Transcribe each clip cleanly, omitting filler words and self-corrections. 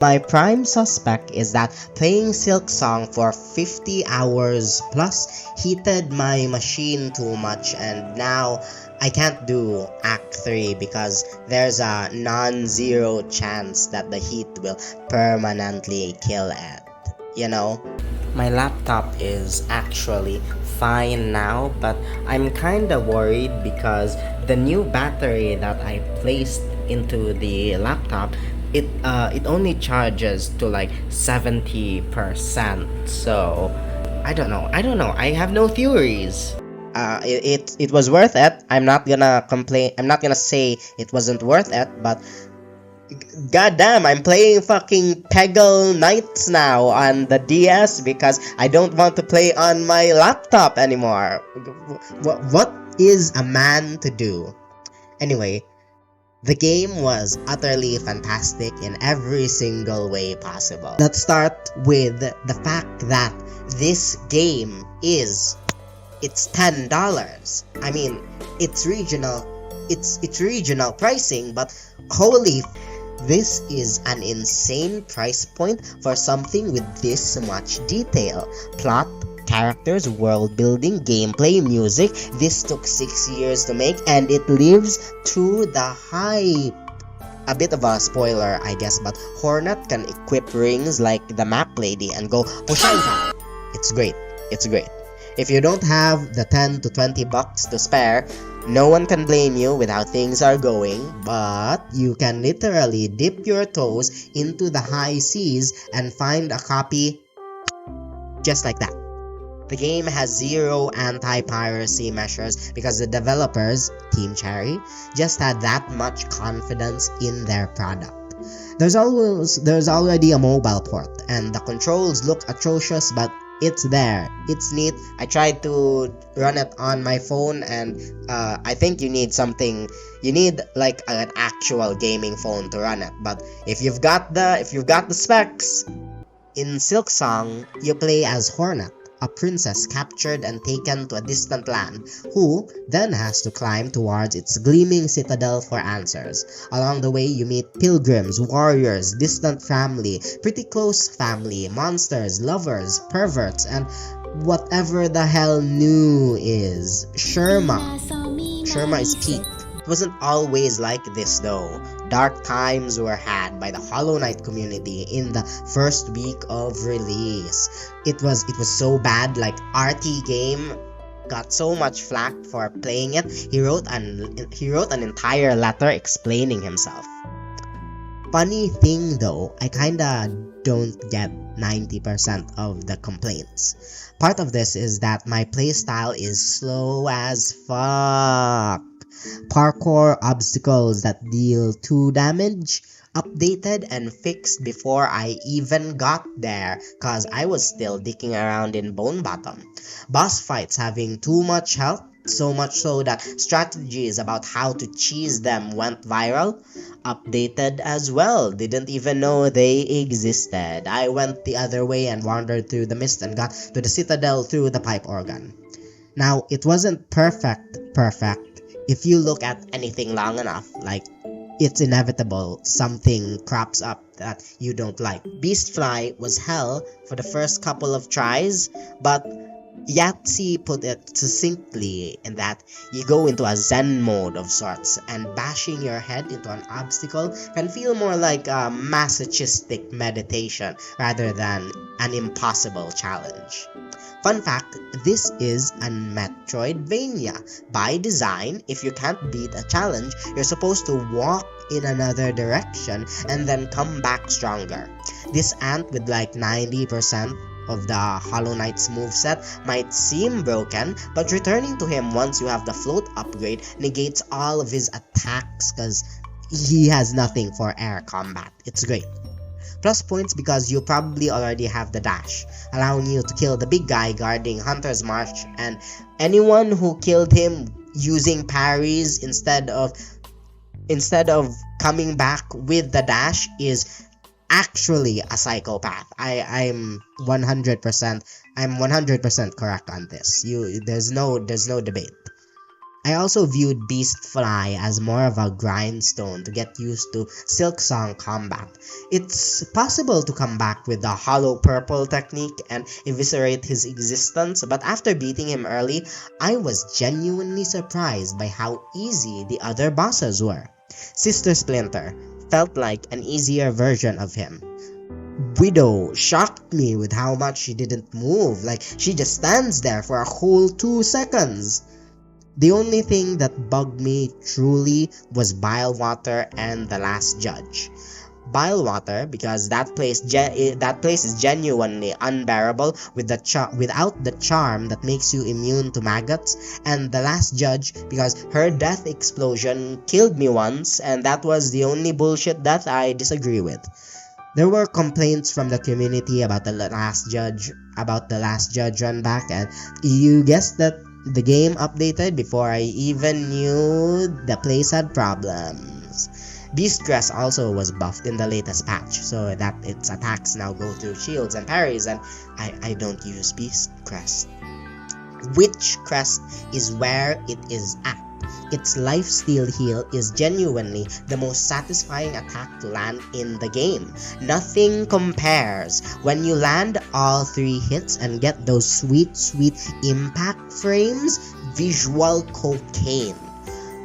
My prime suspect is that playing Silk Song for 50 hours plus heated my machine too much, and now I can't do Act 3 because there's a non-zero chance that the heat will permanently kill it. You know? My laptop is actually fine now, but I'm kinda worried because the new battery that I placed into the laptop, it only charges to like 70%. So I don't know. I have no theories. It was worth it. I'm not gonna complain. I'm not gonna say it wasn't worth it, but goddamn, I'm playing fucking Peggle Knights now on the DS because I don't want to play on my laptop anymore. What is a man to do? Anyway, the game was utterly fantastic in every single way possible. Let's start with the fact that this game it's $10. I mean, it's regional pricing, but holy, this is an insane price point for something with this much detail. Plot, characters, world building, gameplay, music. This took 6 years to make and it lives to the hype. A bit of a spoiler, I guess, but Hornet can equip rings like the map lady and go Pushanka. It's great. It's great. If you don't have the 10 to 20 bucks to spare, no one can blame you with how things are going, but you can literally dip your toes into the high seas and find a copy just like that. The game has zero anti-piracy measures because the developers, Team Cherry, just had that much confidence in their product. There's already a mobile port, and the controls look atrocious, but it's there. It's neat. I tried to run it on my phone, and I think you need like an actual gaming phone to run it. But if you've got the specs, in Silk Song, you play as Hornet, a princess captured and taken to a distant land, who then has to climb towards its gleaming citadel for answers. Along the way, you meet pilgrims, warriors, distant family, pretty close family, monsters, lovers, perverts, and whatever the hell new is. Sherma is peak. It wasn't always like this though. Dark times were had by the Hollow Knight community in the first week of release. It was so bad, like RT Game got so much flack for playing it. He wrote an entire letter explaining himself. Funny thing though, I kinda don't get 90% of the complaints. Part of this is that my playstyle is slow as fuck. Parkour obstacles that deal 2 damage, updated and fixed before I even got there cause I was still dicking around in Bone Bottom. Boss fights having too much health, so much so that strategies about how to cheese them went viral. Updated as well, didn't even know they existed. I went the other way and wandered through the mist and got to the citadel through the pipe organ. Now, it wasn't perfect. If you look at anything long enough, like, it's inevitable something crops up that you don't like. Beastfly was hell for the first couple of tries, but Yahtzee put it succinctly in that you go into a zen mode of sorts, and bashing your head into an obstacle can feel more like a masochistic meditation rather than an impossible challenge. Fun fact, this is a Metroidvania. By design, if you can't beat a challenge, you're supposed to walk in another direction and then come back stronger. This ant with like 90% of the Hollow Knight's moveset might seem broken, but returning to him once you have the float upgrade negates all of his attacks cause he has nothing for air combat. It's great. Plus points because you probably already have the dash, allowing you to kill the big guy guarding Hunter's March, and anyone who killed him using parries instead of coming back with the dash is actually a psychopath. I'm 100% correct on this. There's no debate. I also viewed Beast Fly as more of a grindstone to get used to Silksong combat. It's possible to come back with the hollow purple technique and eviscerate his existence, but after beating him early, I was genuinely surprised by how easy the other bosses were. Sister Splinter felt like an easier version of him. Widow shocked me with how much she didn't move, like she just stands there for a whole 2 seconds. The only thing that bugged me truly was Bilewater and the Last Judge. Bilewater, because that place is genuinely unbearable without the charm that makes you immune to maggots, and the Last Judge because her death explosion killed me once, and that was the only bullshit death I disagree with. There were complaints from the community about the Last Judge run back, and you guessed that the game updated before I even knew the place had problems. Beast Crest also was buffed in the latest patch, so that its attacks now go through shields and parries, and I don't use Beast Crest. Witch Crest is where it is at. Its lifesteal heal is genuinely the most satisfying attack to land in the game. Nothing compares when you land all 3 hits and get those sweet impact frames. Visual cocaine.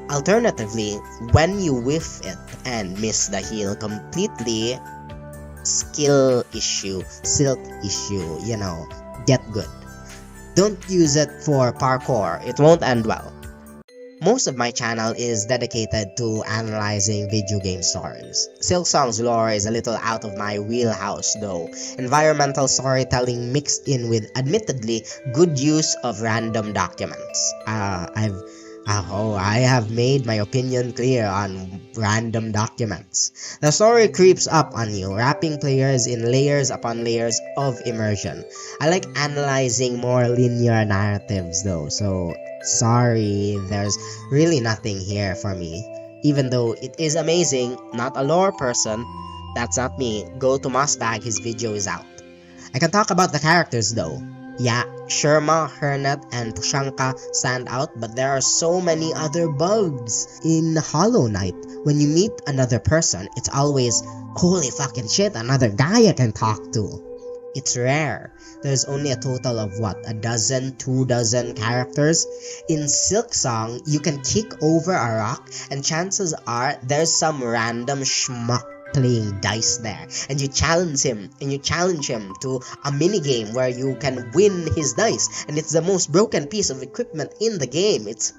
Alternatively, when you whiff it and miss the heal completely, skill issue, silk issue, get good. Don't use it for parkour, it won't end well. Most of my channel is dedicated to analyzing video game stories. Silksong's lore is a little out of my wheelhouse though. Environmental storytelling mixed in with admittedly good use of random documents. I have made my opinion clear on random documents. The story creeps up on you, wrapping players in layers upon layers of immersion. I like analyzing more linear narratives though, so sorry, there's really nothing here for me. Even though it is amazing, not a lore person. That's not me. Go to Mossbag, his video is out. I can talk about the characters though. Yeah, Sherma, Hernet, and Pushanka stand out, but there are so many other bugs. In Hollow Knight, when you meet another person, it's always, holy fucking shit, another guy I can talk to. It's rare. There's only a total of 2 dozen characters. In Silksong, you can kick over a rock and chances are there's some random schmuck playing dice there, and you challenge him to a minigame where you can win his dice, and it's the most broken piece of equipment in the game. It's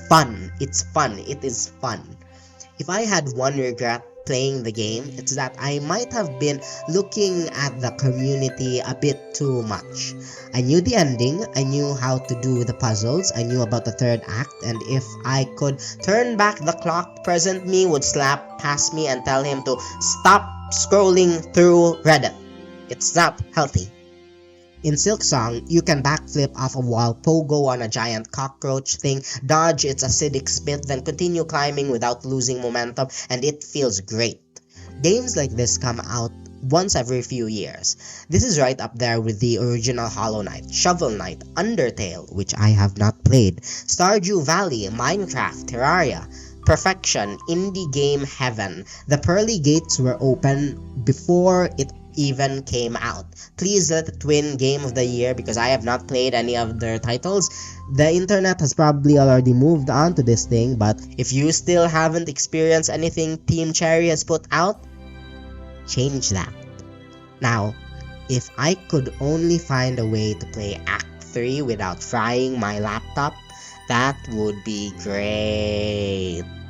fun. It is fun. If I had one regret playing the game, it's that I might have been looking at the community a bit too much. I knew the ending, I knew how to do the puzzles, I knew about the 3rd act, and if I could turn back the clock, present me would slap past me and tell him to stop scrolling through Reddit. It's not healthy. In Silksong, you can backflip off a wall, pogo on a giant cockroach thing, dodge its acidic spit, then continue climbing without losing momentum, and it feels great. Games like this come out once every few years. This is right up there with the original Hollow Knight, Shovel Knight, Undertale, which I have not played, Stardew Valley, Minecraft, Terraria. Perfection, indie game heaven. The pearly gates were open before it even came out. Please let it win Game of the Year because I have not played any of their titles. The internet has probably already moved on to this thing, but if you still haven't experienced anything Team Cherry has put out, change that. Now, if I could only find a way to play Act 3 without frying my laptop, that would be great.